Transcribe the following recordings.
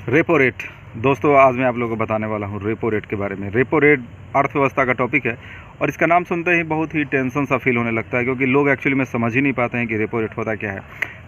Repo rate. दोस्तों आज मैं आप लोगों को बताने वाला हूँ रेपो रेट के बारे में। रेपो रेट अर्थव्यवस्था का टॉपिक है और इसका नाम सुनते ही बहुत ही टेंशन सा फील होने लगता है, क्योंकि लोग एक्चुअली में समझ ही नहीं पाते हैं कि रेपो रेट होता क्या है।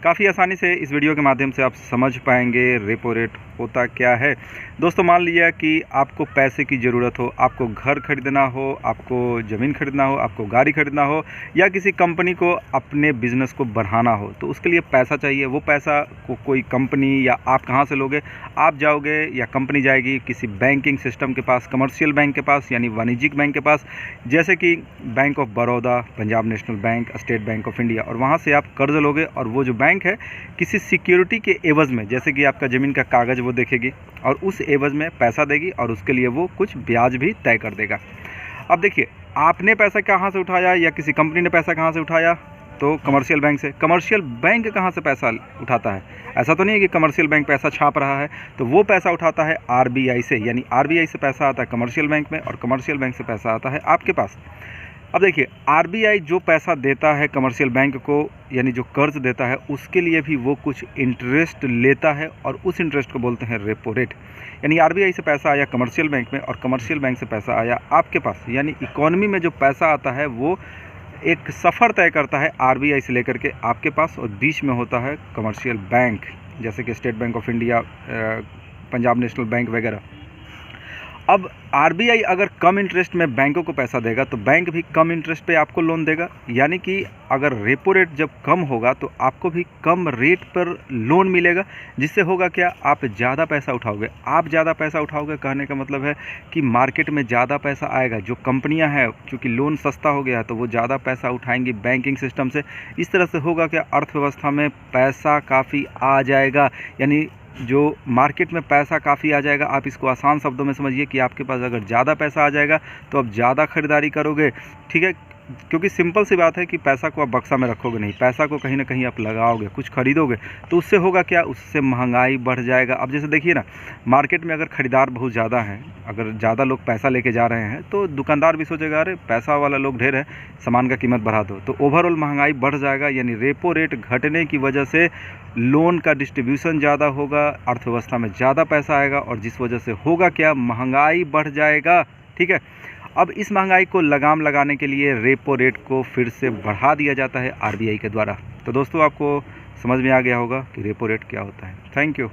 काफ़ी आसानी से इस वीडियो के माध्यम से आप समझ पाएंगे रेपो रेट होता क्या है। दोस्तों मान लिया कि आपको पैसे की ज़रूरत हो, आपको घर खरीदना हो, आपको ज़मीन खरीदना हो, आपको गाड़ी खरीदना हो, या किसी कंपनी को अपने बिज़नेस को बढ़ाना हो, तो उसके लिए पैसा चाहिए। वो पैसा को कोई कंपनी या आप कहाँ से लोगे? आप जाओगे या कंपनी जाएगी किसी बैंकिंग सिस्टम के पास, कमर्शियल बैंक के पास यानी वाणिज्यिक बैंक के पास, जैसे कि bank of Baroda, Punjab national bank, state bank of India. और वहाँ से आप कर्ज लोगे और वो जो बैंक है किसी सिक्योरिटी के एवज़ में, जैसे कि आपका ज़मीन का कागज़ वो देखेगी और उस एवज़ में पैसा देगी और उसके लिए वो कुछ ब्याज भी तय कर देगा। अब देखिए, आपने पैसा कहाँ से उठाया या किसी कंपनी ने पैसा कहाँ से उठाया? तो कमर्शियल बैंक से। कमर्शियल बैंक कहाँ से पैसा उठाता है? ऐसा तो नहीं है कि कमर्शियल बैंक पैसा छाप रहा है, तो वो पैसा उठाता है आरबीआई से, यानी आरबीआई से पैसा आता है कमर्शियल बैंक में और कमर्शियल बैंक से पैसा आता है आपके पास। अब देखिए, आरबीआई जो पैसा देता है कमर्शियल बैंक को, यानी जो कर्ज देता है, उसके लिए भी वो कुछ इंटरेस्ट लेता है और उस इंटरेस्ट को बोलते हैं रेपो रेट। यानी आरबीआई से पैसा आया कमर्शियल बैंक में और कमर्शियल बैंक से पैसा आया आपके पास, यानी इकोनॉमी में जो पैसा आता है वो एक सफ़र तय करता है आरबीआई से लेकर के आपके पास, और बीच में होता है कमर्शियल बैंक, जैसे कि state bank of India, Punjab national bank वगैरह। अब आरबीआई अगर कम इंटरेस्ट में बैंकों को पैसा देगा तो बैंक भी कम इंटरेस्ट पे आपको लोन देगा, यानी कि अगर रेपो रेट जब कम होगा तो आपको भी कम रेट पर लोन मिलेगा, जिससे होगा क्या? आप ज़्यादा पैसा उठाओगे। आप ज़्यादा पैसा उठाओगे कहने का मतलब है कि मार्केट में ज़्यादा पैसा आएगा। जो कंपनियां हैं, चूँकि लोन सस्ता हो गया है तो वो ज़्यादा पैसा उठाएंगी बैंकिंग सिस्टम से। इस तरह से होगा क्या? अर्थव्यवस्था में पैसा काफ़ी आ जाएगा, यानी जो मार्केट में पैसा काफ़ी आ जाएगा। आप इसको आसान शब्दों में समझिए कि आपके पास अगर ज़्यादा पैसा आ जाएगा तो आप ज़्यादा ख़रीदारी करोगे, ठीक है? क्योंकि सिंपल सी बात है कि पैसा को आप बक्सा में रखोगे नहीं, पैसा को कहीं ना कहीं आप लगाओगे, कुछ खरीदोगे, तो उससे होगा क्या? उससे महंगाई बढ़ जाएगा। अब जैसे देखिए ना, मार्केट में अगर ख़रीदार बहुत ज़्यादा हैं, अगर ज़्यादा लोग पैसा लेके जा रहे हैं, तो दुकानदार भी सोचेगा अरे पैसा वाला लोग ढेर है, सामान का कीमत बढ़ा दो, तो ओवरऑल महंगाई बढ़ जाएगा। यानी रेपो रेट घटने की वजह से लोन का डिस्ट्रीब्यूशन ज़्यादा होगा, अर्थव्यवस्था में ज़्यादा पैसा आएगा और जिस वजह से होगा क्या? महंगाई बढ़ जाएगा, ठीक है? अब इस महंगाई को लगाम लगाने के लिए रेपो रेट को फिर से बढ़ा दिया जाता है आरबीआई के द्वारा। तो दोस्तों आपको समझ में आ गया होगा कि रेपो रेट क्या होता है। Thank you.